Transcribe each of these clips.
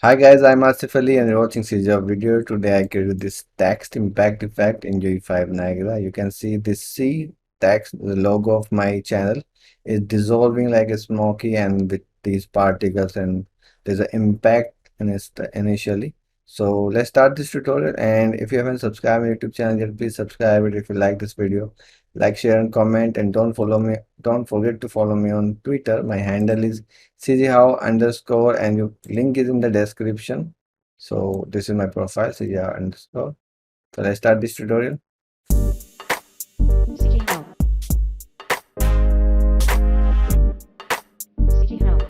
Hi guys, I'm Asif Ali and you're watching CGHOW video. Today I created this text impact effect in UE5 Niagara. You can see this C text, the logo of my channel is dissolving like a smoky and with these particles, and there's an impact initially. So let's start this tutorial, and if you haven't subscribed my YouTube channel yet, please subscribe it. If you like this video, like, share and comment, and don't forget to follow me on Twitter. My handle is CGHOW underscore, and your link is in the description. So this is my profile, CGHOW underscore. So let's start this tutorial. CGHOW. CGHOW.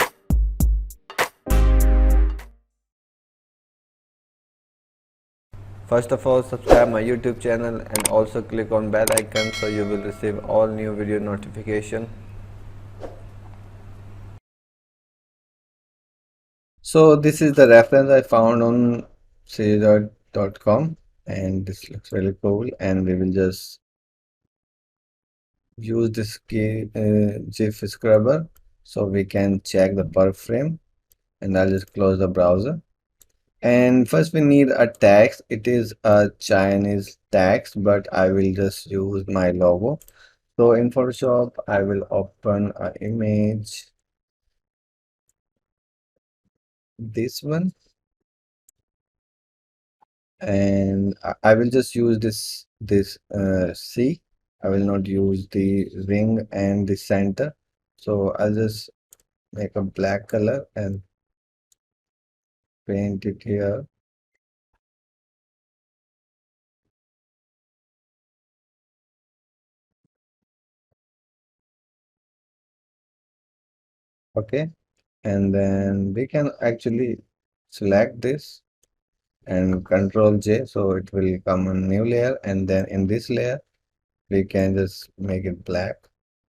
First of all, subscribe my YouTube channel and also click on bell icon so you will receive all new video notification. So this is the reference I found on cg.com, and this looks really cool, and we will just use this GIF scrubber so we can check the per frame, and I'll just close the browser. And first we need a text. It is a Chinese text, but I will just use my logo. So in Photoshop, I will open an image, this one, and I will just use this C. I will not use the ring and the center. So I'll just make a black color and paint it here. Okay, and then we can actually select this and Control J, so it will come a new layer, and then in this layer we can just make it black.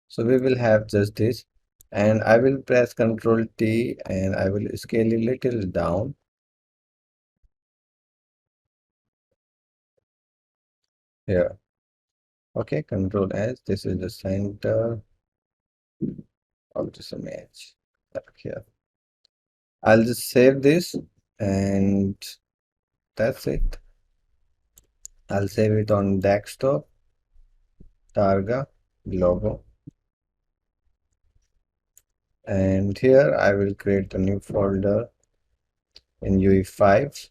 So we will have just this, and I will press Control T and I will scale it little down. Here. Okay, Control S. This is the center of this image. Like here. I'll just save this, and that's it. I'll save it on desktop, Targa, logo. And here I will create a new folder in UE5.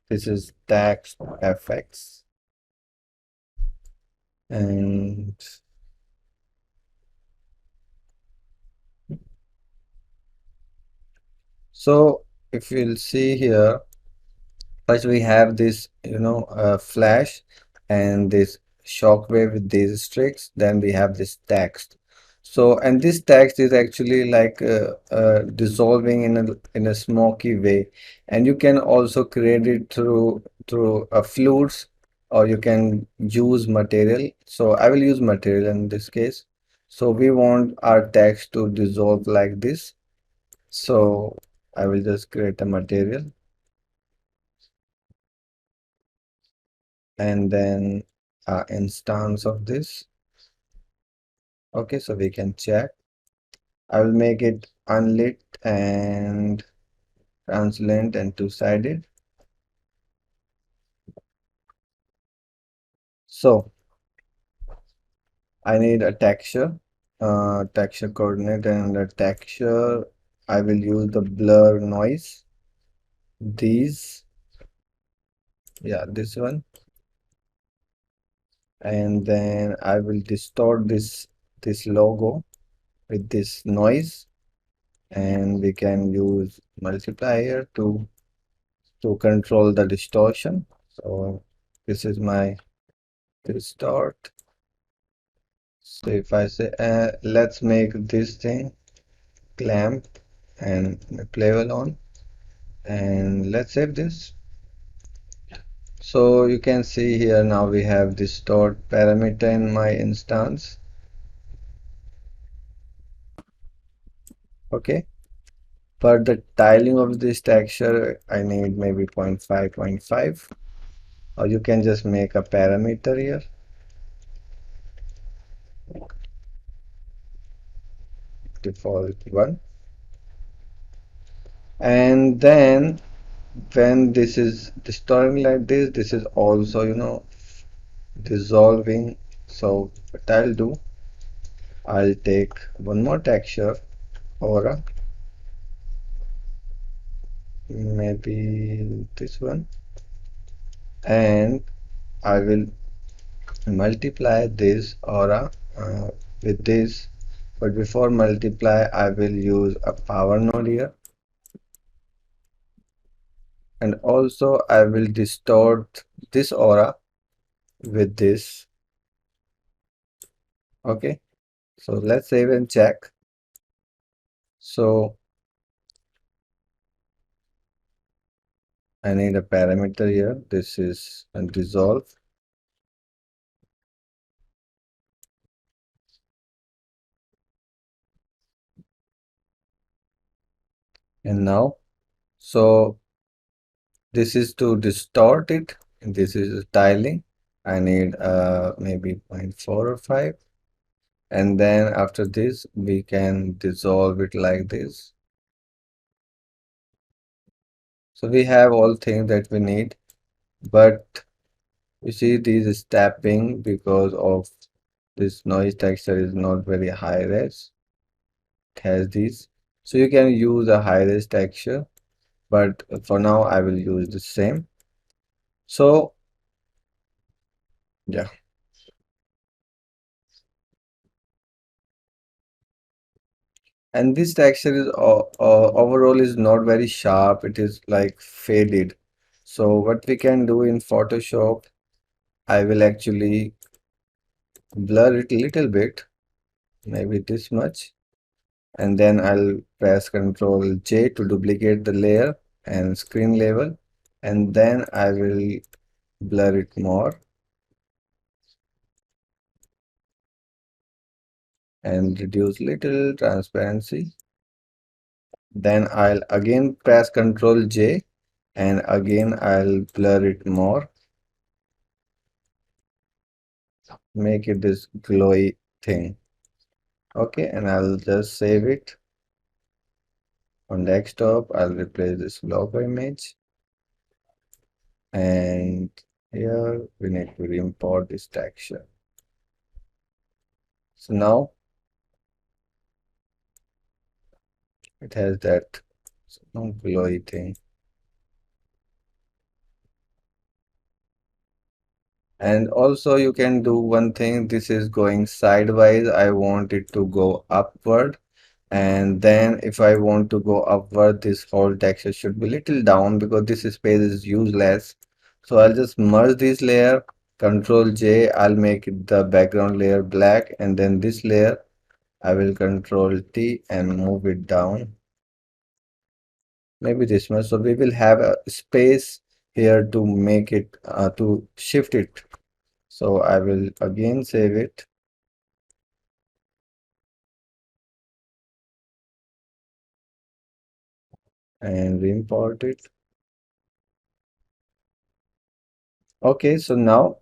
This is text effects, and so if you'll see here, first we have this flash and this shockwave with these streaks, then we have this text. So, and this text is actually like dissolving in a smoky way, and you can also create it through fluids, or you can use material. So I will use material in this case. So we want our text to dissolve like this. So I will just create a material, and then instance of this. Okay, so we can check. I will make it unlit and translucent and two-sided. So I need a texture coordinate, and the texture I will use the blur noise. These, yeah, this one, and then I will distort this logo with this noise, and we can use multiplier to control the distortion. So this is my distort. So if I say let's make this thing clamp and level on, and let's save this. So you can see here now we have distort parameter in my instance. Okay, but the tiling of this texture I need maybe 0.5, 0.5, or you can just make a parameter here. Default one, and then when this is distorting like this is also, you know, dissolving. So what I'll do, I'll take one more texture, aura, maybe this one, and I will multiply this aura with this. But before multiply, I will use a power node here, and also I will distort this aura with this. Okay, so let's save and check. So I need a parameter here. This is a dissolve. And now, so this is to distort it. And this is tiling. I need maybe 0.4 or 5. And then after this, we can dissolve it like this. So we have all things that we need. But you see, this is tapping because of this noise texture is not very high res. It has these. So you can use a high res texture. But for now, I will use the same. So yeah. And this texture is overall is not very sharp. It is like faded. So what we can do in Photoshop, I will actually blur it a little bit, maybe this much, and then I'll press Ctrl J to duplicate the layer and screen level, and then I will blur it more and reduce little transparency. Then I'll again press Ctrl J and again I'll blur it more, make it this glowy thing. Okay, and I'll just save it on desktop. I'll replace this logo image, and here we need to import this texture. So now it has that glowy thing. And also you can do one thing. This is going sideways. I want it to go upward. And then if I want to go upward, this whole texture should be little down because this space is useless. So I'll just merge this layer, Control J, I'll make the background layer black, and then this layer I will Control T and move it down. Maybe this much. So we will have a space here to make it to shift it. So I will again save it and re-import it. Okay, so now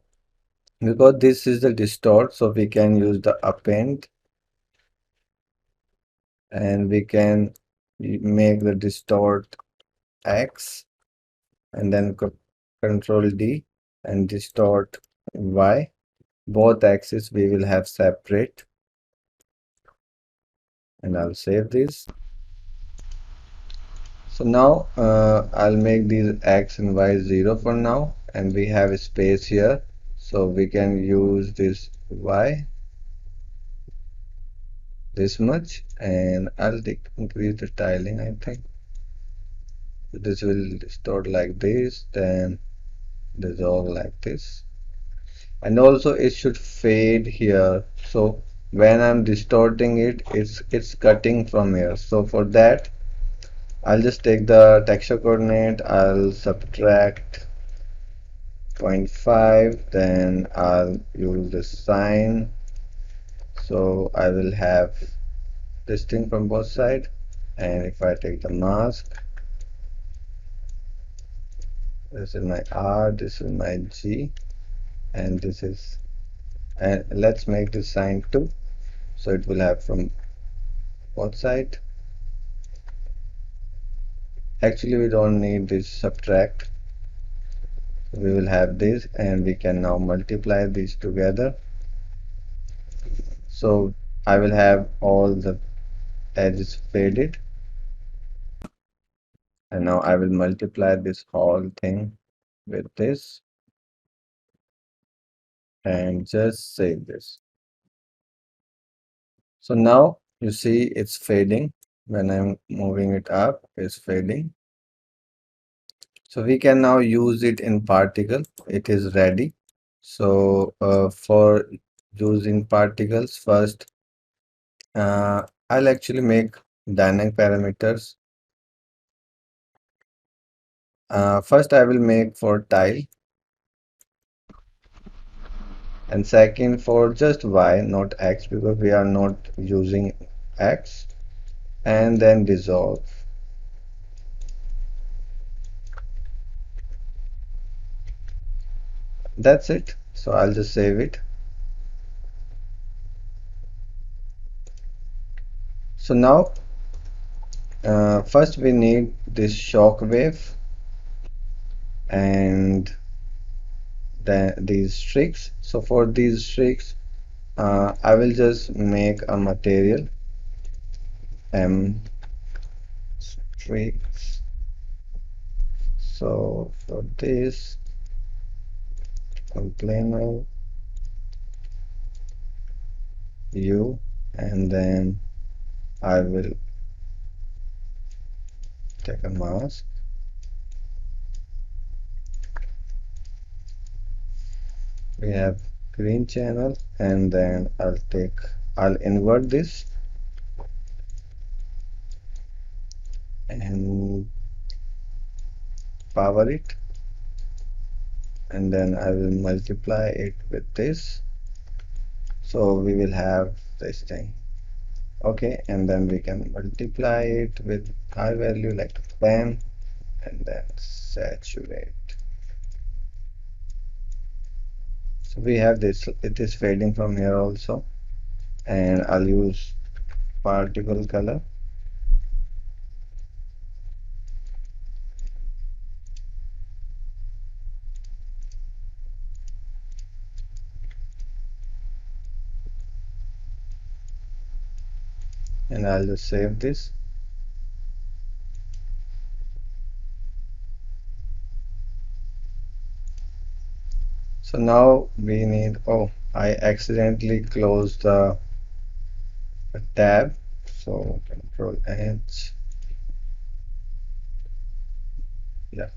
because this is the distort, so we can use the append and we can make the distort X and then Control D and distort Y. Both axes we will have separate, and I'll save this. So now I'll make these X and Y 0 for now, and we have a space here, so we can use this Y this much, and I'll increase the tiling. I think this will distort like this, then dissolve like this, and also it should fade here. So when I'm distorting it, it's cutting from here. So for that, I'll just take the texture coordinate, I'll subtract 0.5, then I'll use the sign. So I will have this thing from both sides, and if I take the mask, this is my R, this is my G, and this is, and let's make this sign 2, so it will have from both sides. Actually, we don't need this subtract. We will have this, and we can now multiply these together. So I will have all the edges faded, and now I will multiply this whole thing with this and just save this. So now you see it's fading. When I'm moving it up, it's fading. So we can now use it in particle. It is ready. So for using particles, first I'll actually make dynamic parameters. First I will make for tile, and second for just y, not x, because we are not using x, and then dissolve. That's it. So I'll just save it. So now first we need this shockwave and these streaks. So for these streaks, I will just make a material M streaks. So for this, planar U, and then I will take a mask. We have green channel, and then I'll invert this and power it, and then I will multiply it with this. So we will have this thing. Okay, and then we can multiply it with high value like 10, and then saturate. So we have this, it is fading from here also, and I'll use particle color, and I'll just save this. So now we need, oh, I accidentally closed the tab, so Control H, yeah.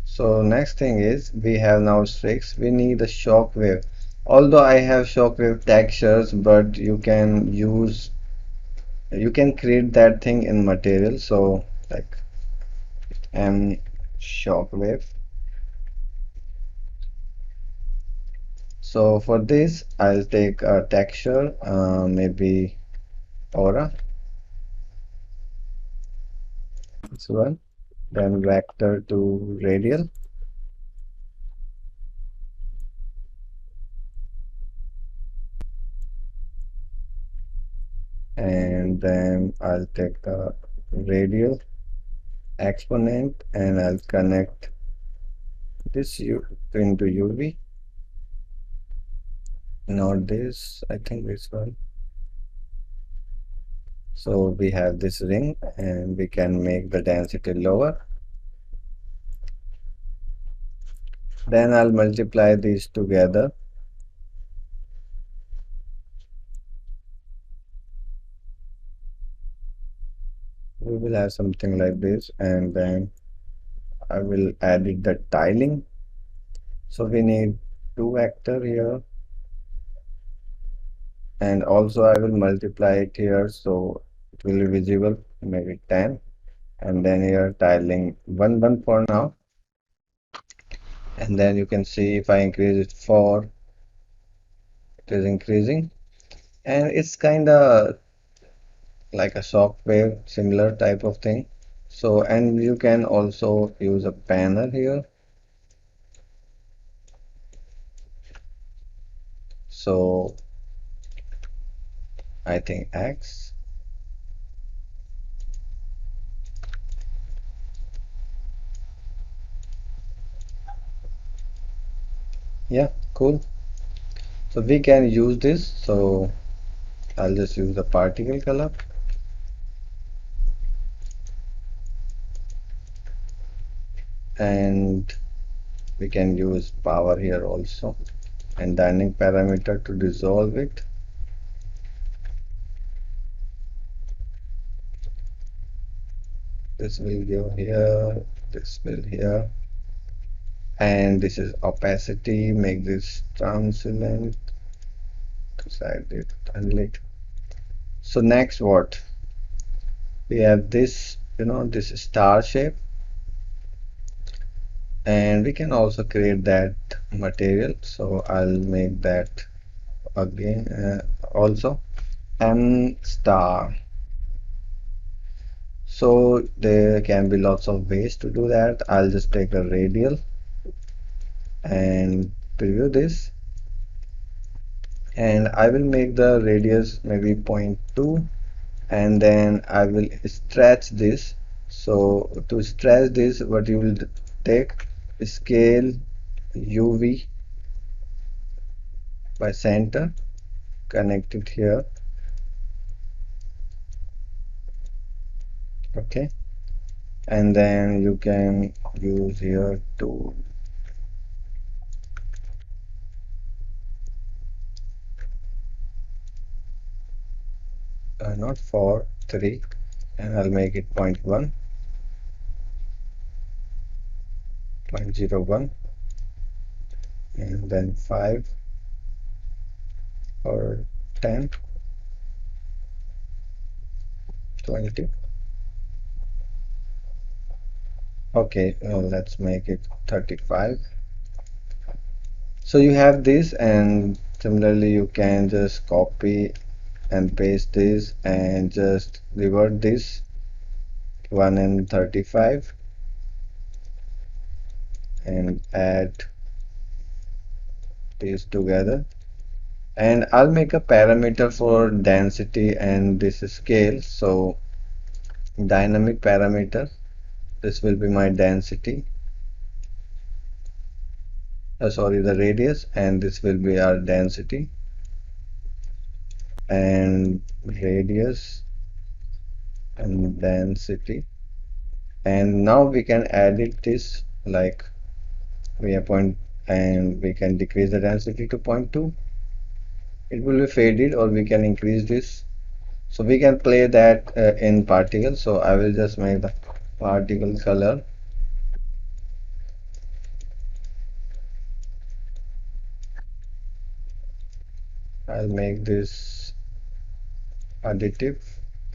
So next thing is we have now streaks. We need a shockwave. Although I have shockwave textures, but you can create that thing in material. So like M shockwave. So for this, I'll take a texture, maybe aura. This one. Then vector to radial, and then I'll take a radial exponent, and I'll connect this U into UV. Not this, I think this one. So we have this ring, and we can make the density lower. Then I'll multiply these together. We will have something like this, and then I will add it the tiling. So we need two vector here, and also I will multiply it here so it will be visible, maybe 10, and then here tiling 1 for now, and then you can see if I increase it 4, it is increasing, and it's kind of like a shockwave, similar type of thing. So, and you can also use a banner here. So I think X, Yeah, cool. So we can use this. So I'll just use the particle color, and we can use power here also, and dynamic parameter to dissolve it. This will go here, this will here, and this is opacity, make this translucent, decide it, unlit. So next what? We have this, this star shape, and we can also create that material. So I'll make that again also M star. So there can be lots of ways to do that. I'll just take a radial and preview this, and I will make the radius maybe 0.2, and then I will stretch this. So to stretch this, what you will take, scale UV by center, connect it here. Okay, and then you can use here to not 4, 3, and I'll make it 0.1, 0.01, and then 5 or 10, 20. Okay, let's make it 35. So you have this, and similarly you can just copy and paste this and just revert this 1 and 35 and add these together. And I'll make a parameter for density and this scale. So dynamic parameter, this will be my density, sorry, the radius, and this will be our density, and radius and density. And now we can edit this, like we have point, and we can decrease the density to 0.2. It will be faded, or we can increase this. So we can play that in particle. So I will just make the particle color. I'll make this additive,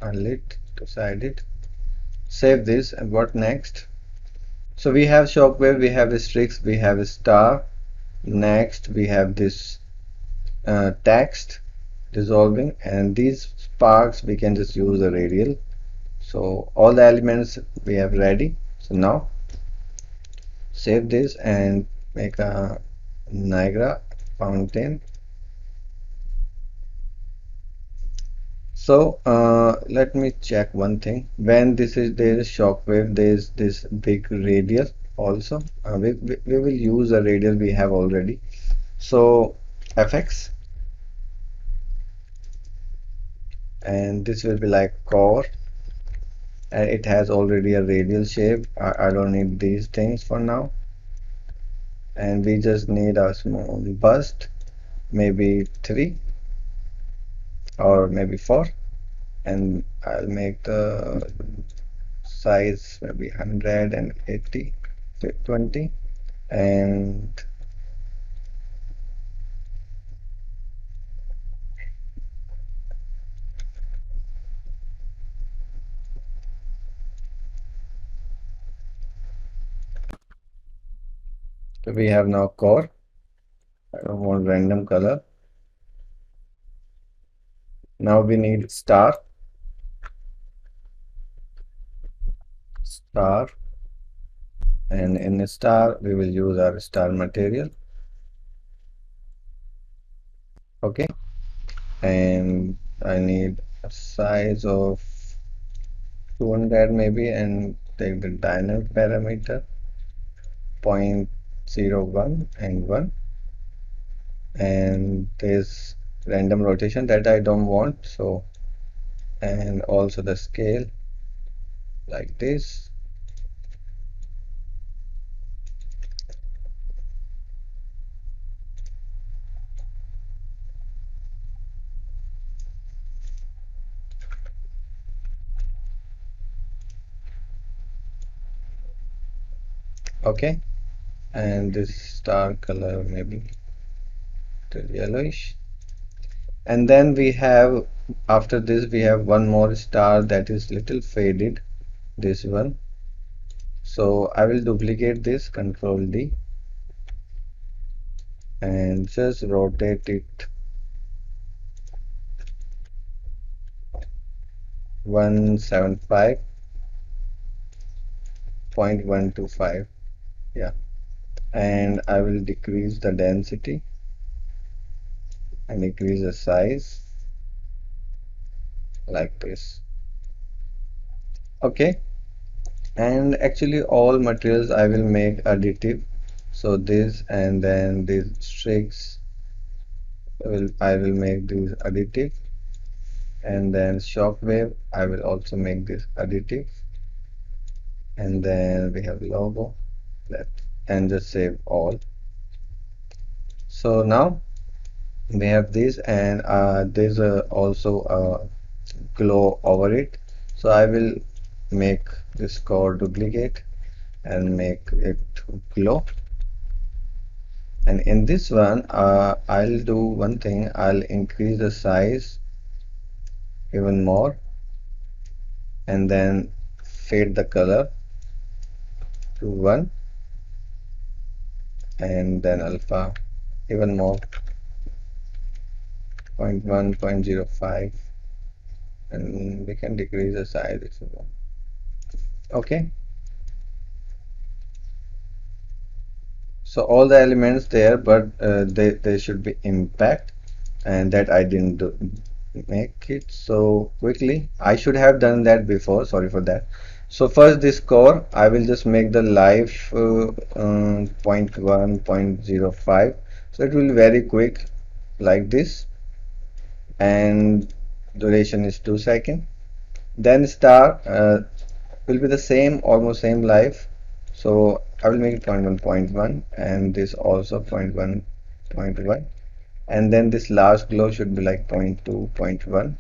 unlit, decide it. Save this, and what next? So we have shockwave, we have streaks, we have a star. Next we have this text dissolving, and these sparks we can just use the radial. So all the elements we have ready. So now save this and make a Niagara fountain. So let me check one thing. When there is shockwave, there is this big radial also. We will use a radial we have already. So FX, and this will be like core, and it has already a radial shape. I don't need these things for now, and we just need a small bust, maybe 3 or maybe 4, and I'll make the size maybe 180, 20, and so we have now core. I don't want random color. Now we need star, star, and in a star we will use our star material. Okay, and I need a size of 200 maybe, and take the dynamic parameter 0.01 and 1, and there's random rotation that I don't want, so, and also the scale like this. Okay, and this star color maybe the yellowish. And then we have, after this we have one more star that is little faded, this one. So I will duplicate this, Control D, and just rotate it 175.125. Yeah, and I will decrease the density and increase the size like this. Okay, and actually all materials I will make additive. So this and then these streaks I will make these additive, and then shockwave I will also make this additive, and then we have logo that, and just save all. So now we have this, and there's also a glow over it. So I will make this core duplicate and make it glow. And in this one, I'll do one thing. I'll increase the size even more, and then fade the color to 1, and then alpha even more, 0.1, 0.05, and we can decrease the size if you want. Okay, so all the elements there, but they should be impact, and that I didn't make it so quickly. I should have done that before, sorry for that. So first this core, I will just make the life 0.1, 0.05, so it will be very quick like this, and duration is 2 seconds. Then star will be the same, almost same life, so I will make it 0.1, 0.1, and this also 0.1, 0.1, and then this last glow should be like 0.2, 0.1.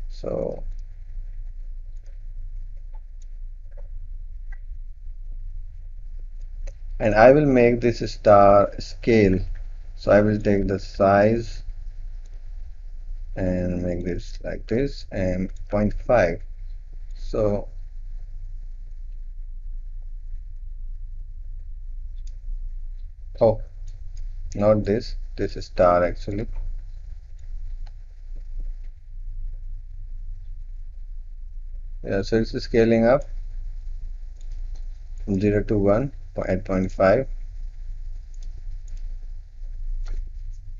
So, and I will make this star scale, so I will take the size and make this like this, and 0.5. So oh, not this is star actually. Yeah, so it's scaling up 0 to 1 at 0.5.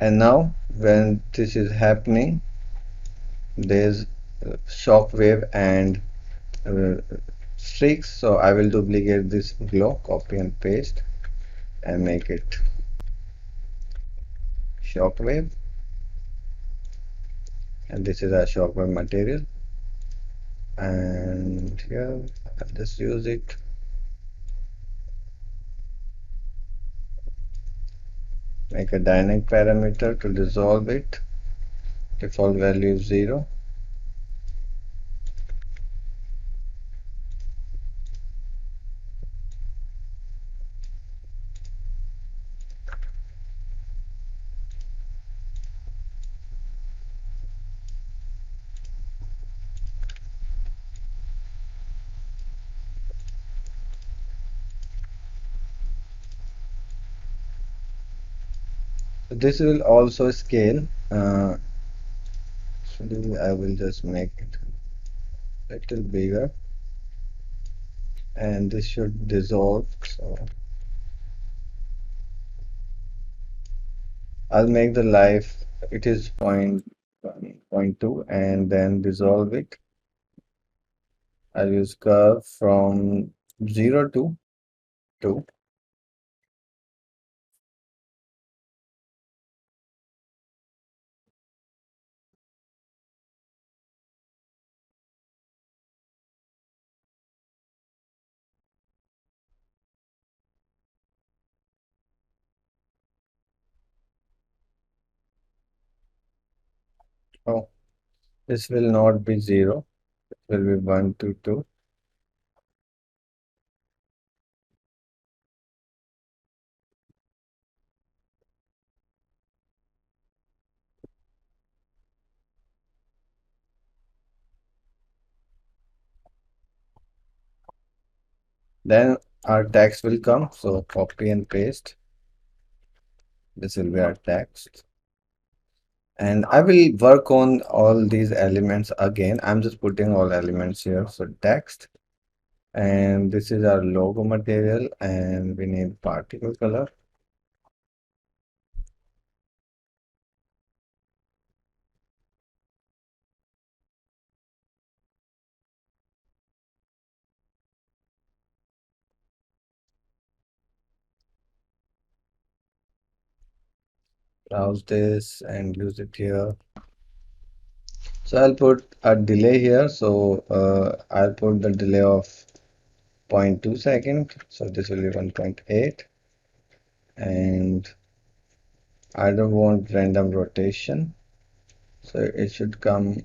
And now when this is happening, there's shock wave and uh, streaks. So I will duplicate this glow, copy and paste, and make it shock wave. And this is our shock wave material, and here I'll just use it. Make a dynamic parameter to dissolve it. Default value is 0. So this will also scale. Actually, I will just make it a little bigger, and this should dissolve. So I'll make the life, it is 0.1, 0.2, and then dissolve it. I'll use curve from 0 to 2. Oh, this will not be 0. It will be 1 to 2. Then our text will come. So copy and paste. This will be our text. And I will work on all these elements again. I'm just putting all elements here. So text. And this is our logo material. And we need particle color. Browse this and use it here. So I'll put a delay here. So I'll put the delay of 0.2 second. So this will be 1.8. And I don't want random rotation. So it should come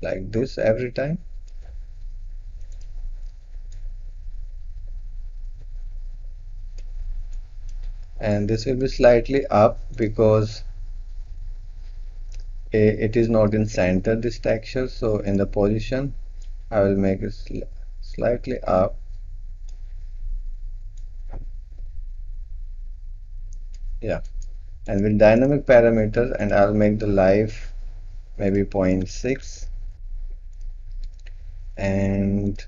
like this every time. And this will be slightly up because it is not in center, this texture. So in the position I will make it slightly up. Yeah, and with dynamic parameters, and I'll make the life maybe 0.6, and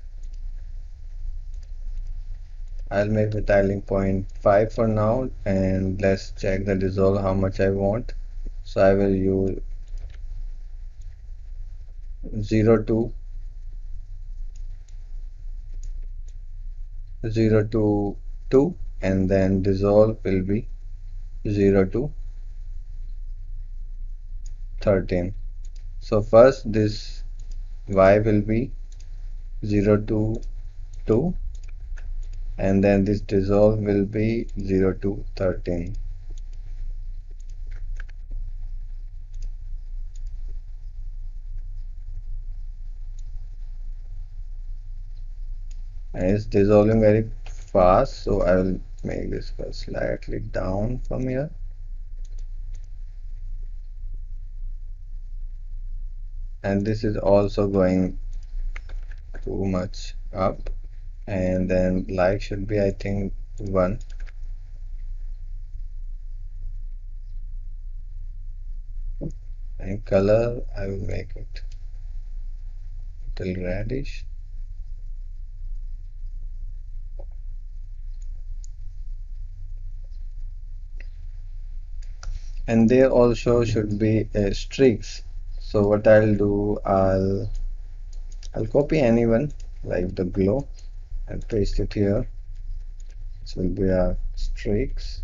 I'll make the tiling 0.5 for now, and let's check the dissolve how much I want. So I will use 0 to 0 to 2, and then dissolve will be 0 to 13. So first this y will be 0 to 2, and then this dissolve will be 0 to 13. And it's dissolving very fast, so I will make this go slightly down from here. And this is also going too much up, and then light should be, I think, 1. And color I will make it till reddish. And there also should be streaks. So what I'll do, I'll copy anyone like the glow and paste it here. This will be our streaks,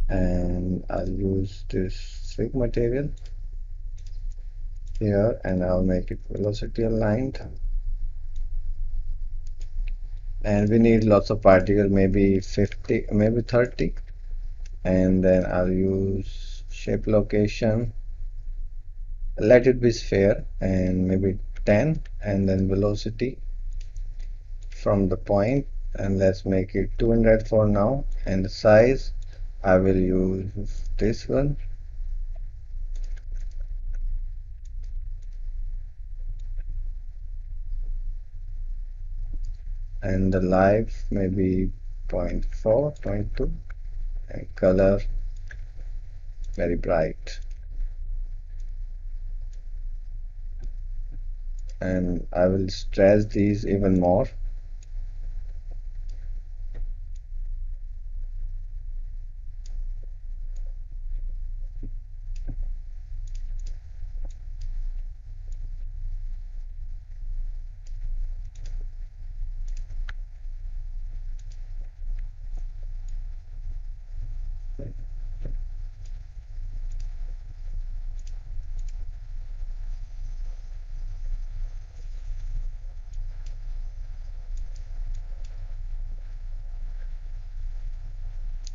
and I'll use this streak material here, and I'll make it velocity aligned. And we need lots of particles, maybe 50, maybe 30. And then I'll use shape location, let it be sphere, and maybe 10, and then velocity from the point, and let's make it 200 for now. And the size I will use this one, and the life maybe 0.4, 0.2, and color very bright. And I will stress these even more.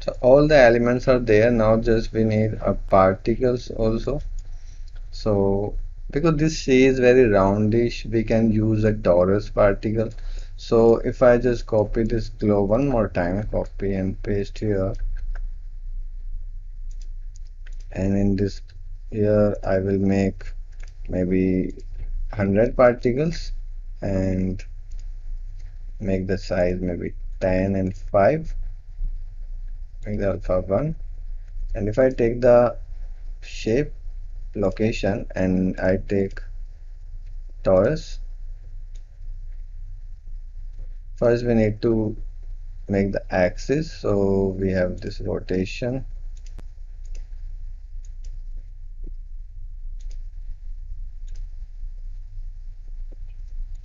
So all the elements are there. Now just we need particles also. So because this sea is very roundish, we can use a torus particle. So if I just copy this globe one more time, copy and paste here, and in this here I will make maybe 100 particles and make the size maybe 10 and 5, make the alpha 1. And if I take the shape location and I take torus, first we need to make the axis. So we have this rotation,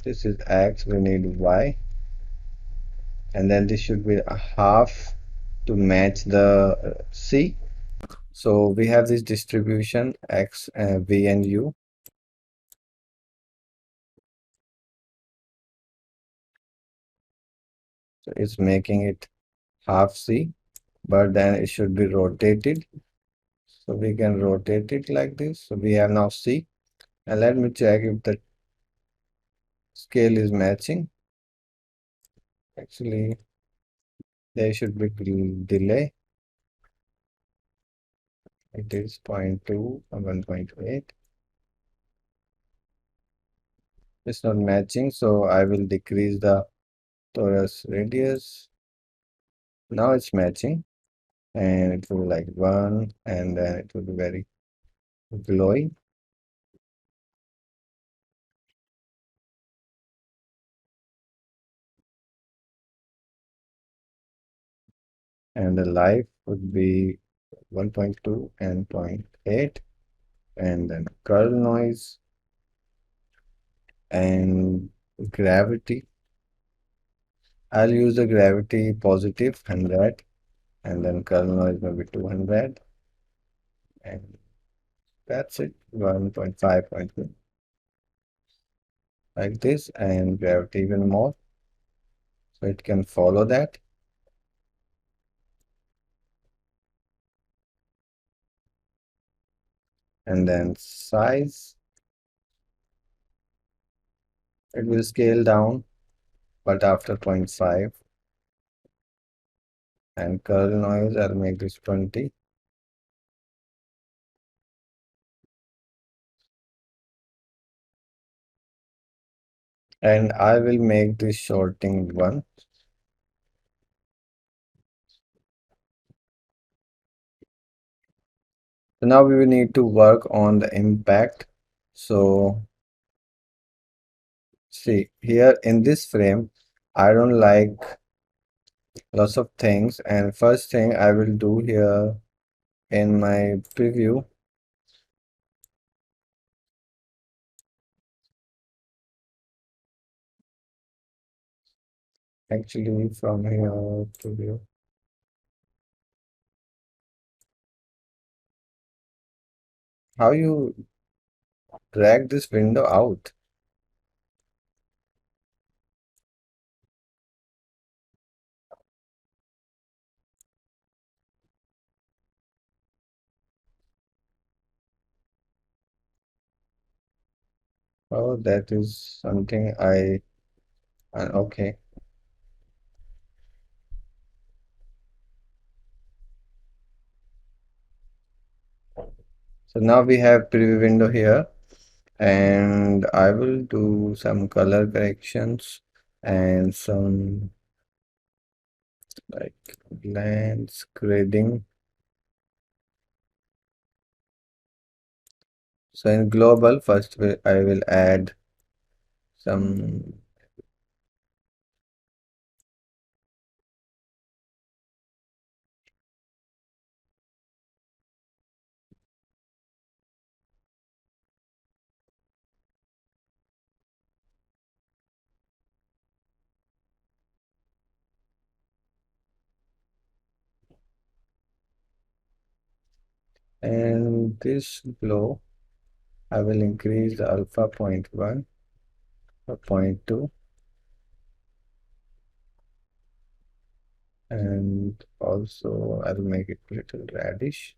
this is x, we need y, and then this should be a half to match the c. So we have this distribution x, v and u. So it's making it half c, but then it should be rotated. So we can rotate it like this. So we have now c, and let me check if the scale is matching. Actually, there should be delay. It is 0.2 and 1.8. It's not matching, so I will decrease the torus radius. Now it's matching, and it will be like 1, and then it will be very glowy. And the life would be 1.2 and 0.8, and then curl noise and gravity. I'll use the gravity positive 100, and then curl noise maybe 200, and that's it, 1.5.2, like this, and gravity even more, so it can follow that. And then size, it will scale down, but after 0.5, and curl noise, I'll make this 20. And I will make this shorting 1. So now we will need to work on the impact. So see here in this frame, I don't like lots of things, and first thing I will do here in my preview, actually from here preview, how you drag this window out. Oh, that is something okay. So now we have preview window here, and I will do some color corrections and some like lens grading. So in global, first I will add some, and this glow, I will increase the alpha 0.1 or 0.2. And also I'll make it little radish.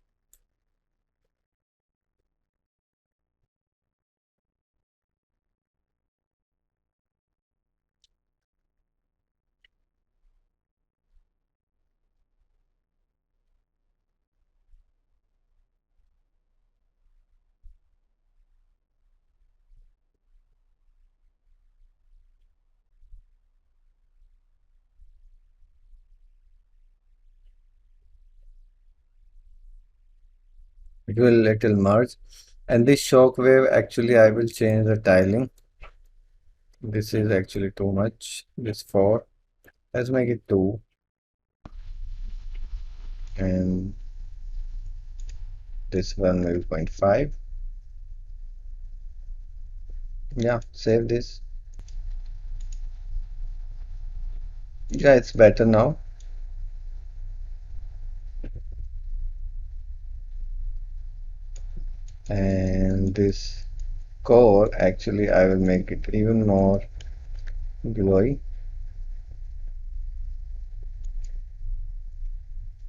It will little merge. And this shockwave, actually I will change the tiling. This is actually too much. This 4. Let's make it 2. And this one maybe 0.5. Yeah, save this. Yeah, it's better now. And this core, actually I will make it even more glowy.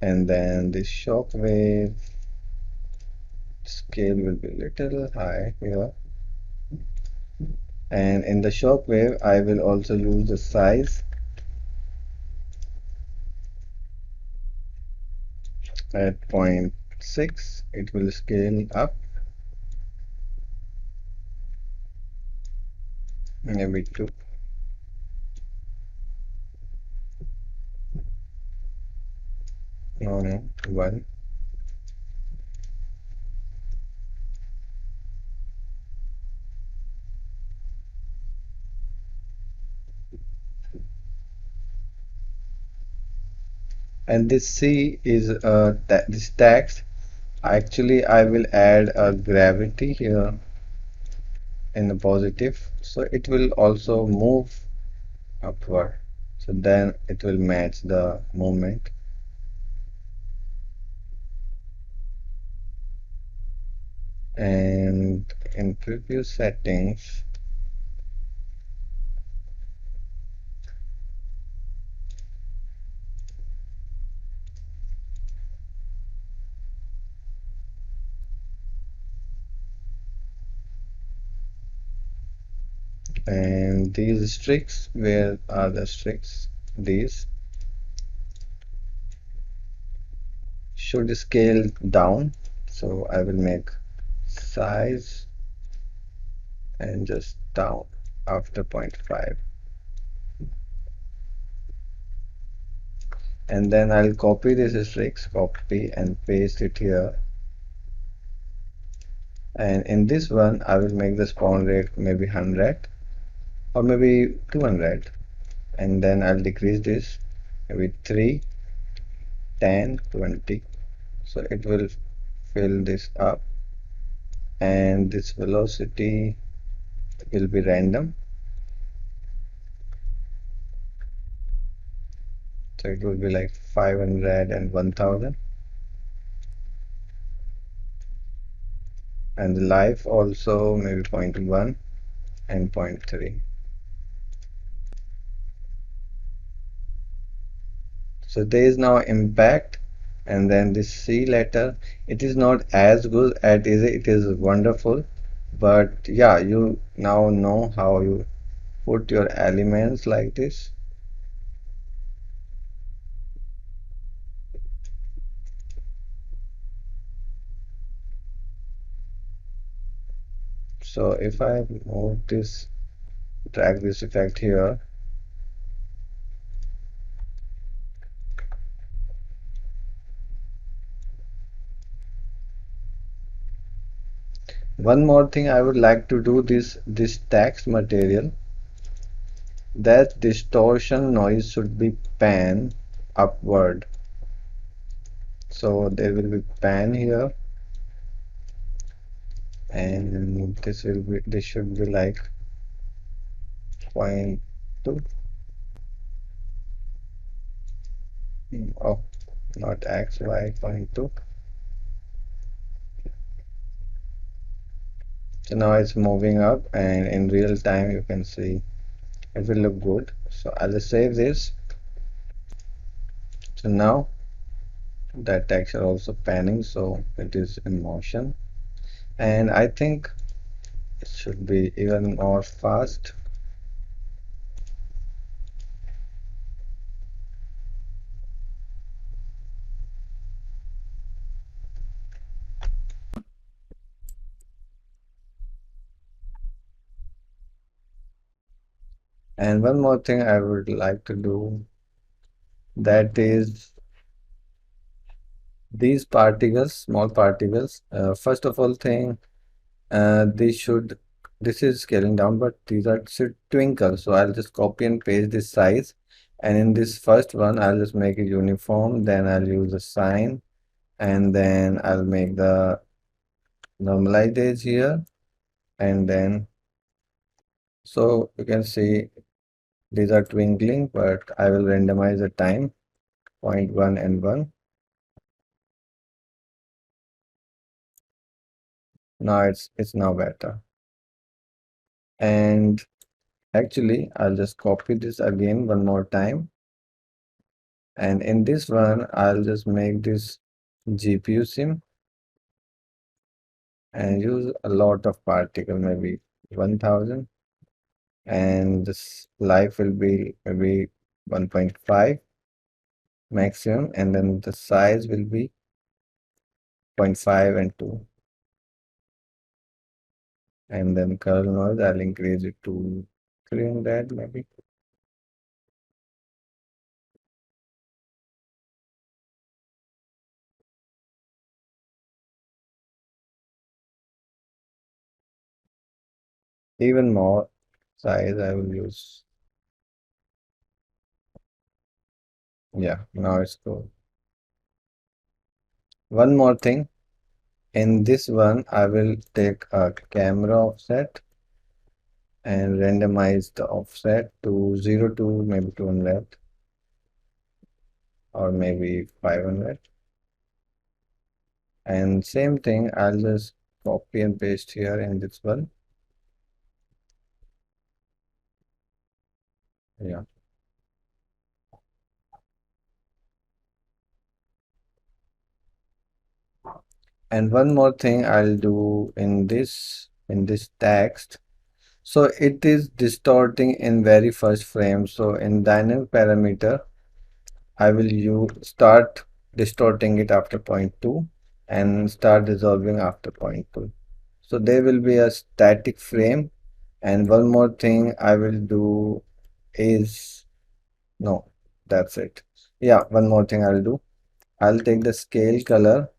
And then this shockwave scale will be little high here. And in the shockwave I will also use the size at 0.6. It will scale up maybe 2. No, 1. And this C is this tax. Actually I will add a gravity here in the positive, so it will also move upward, so then it will match the movement. And in preview settings, and these streaks, where are the streaks? These should scale down, so I will make size and just down after 0.5. And then I'll copy this streaks, copy and paste it here. And in this one I will make the spawn rate maybe 100 or maybe 200, and then I'll decrease this maybe 3, 10, 20, so it will fill this up. And this velocity will be random, so it will be like 500 and 1000. And the life also maybe 0.1 and 0.3. So there is now impact. And then this C letter, it is not as good as it is wonderful, but yeah, you now know how you put your elements like this. So if I move this, drag this effect here, one more thing I would like to do, this text material, that distortion noise should be pan upward. So there will be pan here, and this should be like 0.2. Oh, not x, y, 0.2. So now it's moving up, and in real time you can see it will look good. So I'll just save this. So now that texture also panning, so it is in motion. And I think it should be even more fast. And one more thing I would like to do, that is these particles, small particles. First of all thing, they should, this is scaling down, but these are should twinkle. So I'll just copy and paste this size. And in this first one, I'll just make it uniform. Then I'll use a sign. And then I'll make the normalized edge here. And then, so you can see these are twinkling, but I will randomize the time, 0.1 and 1. Now it's now better. And actually, I'll just copy this again one more time. And in this one, I'll just make this GPU sim and use a lot of particle, maybe 1000. And this life will be maybe 1.5 maximum. And then the size will be 0.5 and 2. And then kernel noise, I'll increase it to 300 maybe. Even more size I will use. Yeah, now it's cool. One more thing. In this one, I will take a camera offset and randomize the offset to 0 to maybe 200 or maybe 500. And same thing, I'll just copy and paste here in this one. Yeah. And one more thing I'll do in this text. So it is distorting in very first frame. So in dynamic parameter, I will start distorting it after 0.2 and start dissolving after 0.2. So there will be a static frame. And one more thing I will do is, no, that's it. Yeah, one more thing I'll do. I'll take the scale color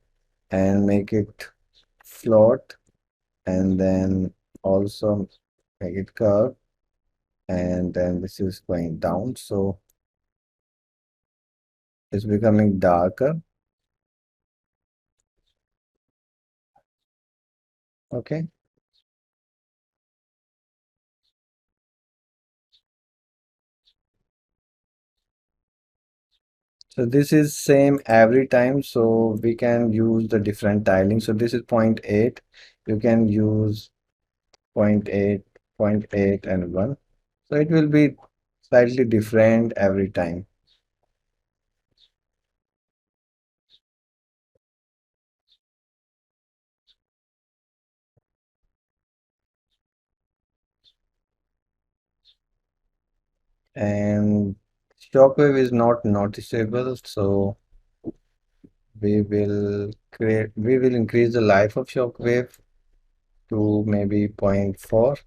and make it float, and then also make it curve, and then this is going down, so it's becoming darker. Okay, so this is same every time, so we can use the different tiling. So this is 0.8, you can use 0.8, 0.8 and 1, so it will be slightly different every time. And shockwave is not noticeable, so we will increase the life of shockwave to maybe 0.4.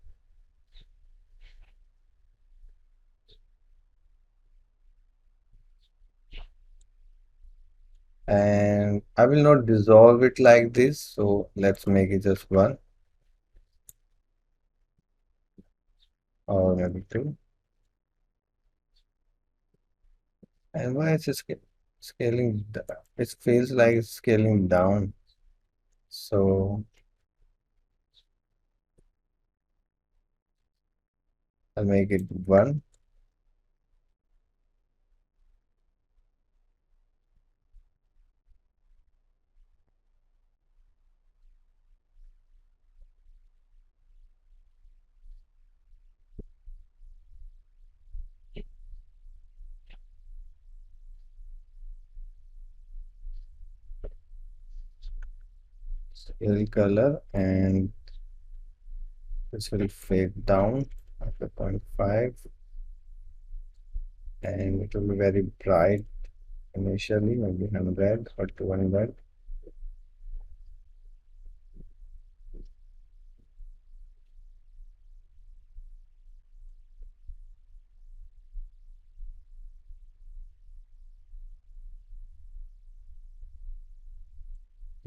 And I will not dissolve it like this, so let's make it just 1 or maybe 2. And why is it scaling it feels like it's scaling down, so I'll make it 1. scale color, and this will fade down after 0.5, and it will be very bright initially, maybe 100 or 200.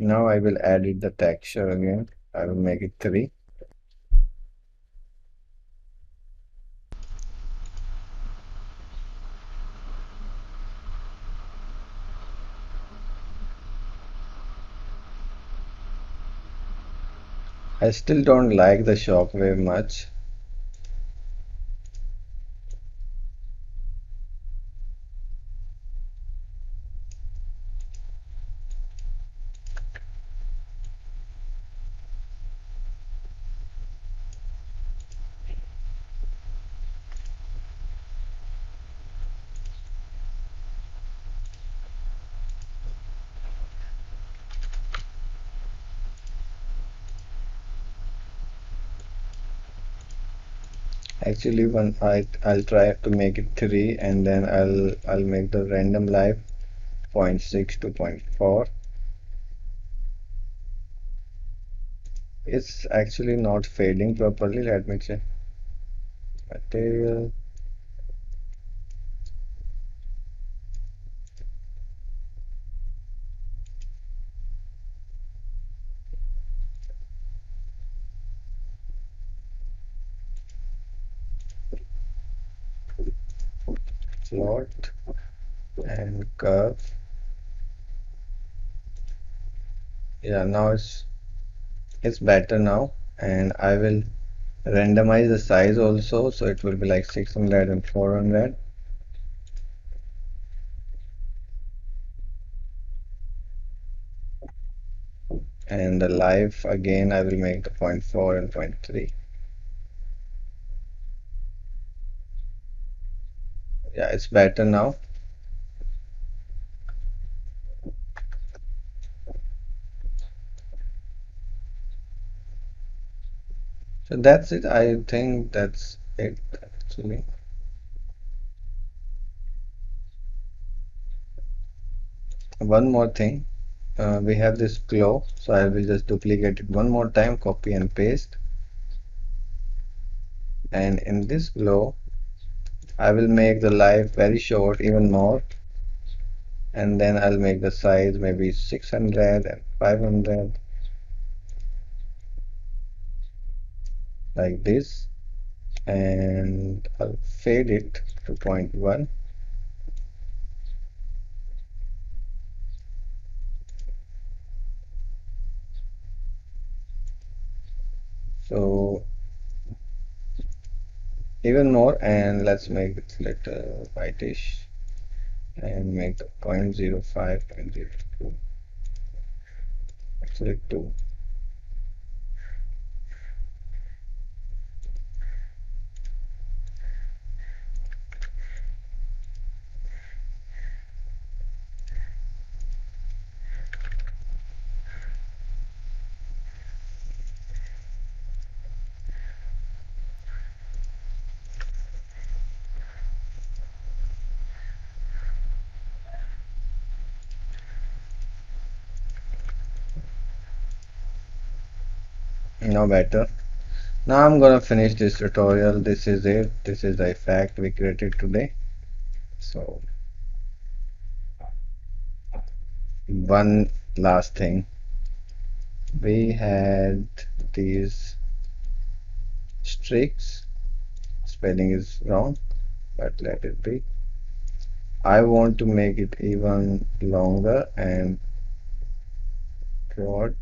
Now I will edit the texture again. I will make it 3. I still don't like the shockwave much. Actually, when I'll try to make it 3, and then I'll make the random life 0.6 to 0.4. It's actually not fading properly. Let me check. Material. Float and curve. Yeah, now it's better now, and I will randomize the size also, so it will be like 600 and 400. And the life again I will make the 0.4 and 0.3. Yeah, it's better now. So that's it. I think that's it actually. One more thing. We have this glow, so I will just duplicate it one more time, copy and paste. And in this glow, I will make the life very short, even more. And then I'll make the size maybe 600 and 500, like this. And I'll fade it to 0.1. So even more, and let's make it little whitish and make the 0.05, 0.02, actually 2. Now better. Now I'm gonna finish this tutorial. This is it. This is the effect we created today. So one last thing. We had these streaks. Spelling is wrong, but let it be. I want to make it even longer and broad.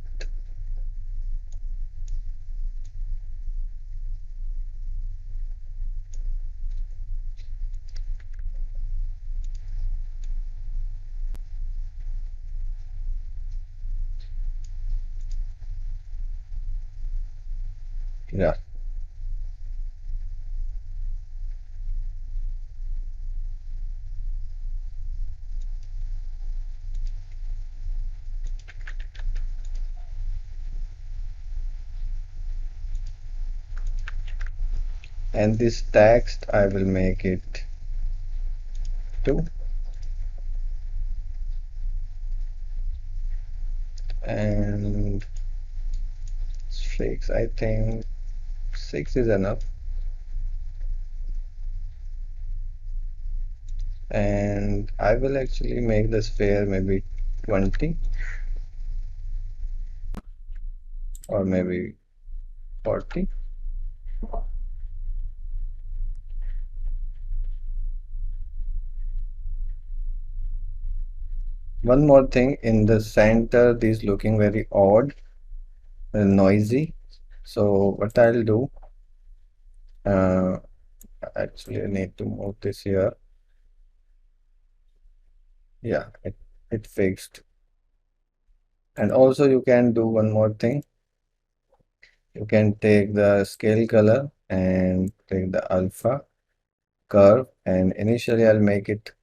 Yeah. And this text I will make it 2, and streaks, I think 6 is enough. And I will actually make the sphere maybe 20 or maybe 40. One more thing, in the center this looking very odd and noisy. So what I'll do, uh, actually I need to move this here. Yeah, it fixed. And also you can do one more thing. You can take the scale color and take the alpha curve, and initially I'll make it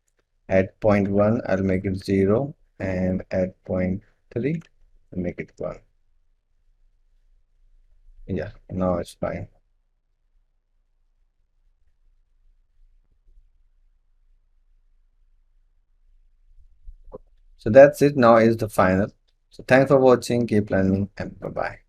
at 0.1, I'll make it 0, and at 0.3 I'll make it 1. Yeah, now it's fine. So that's it. Now is the final. So thanks for watching, keep learning, and bye bye.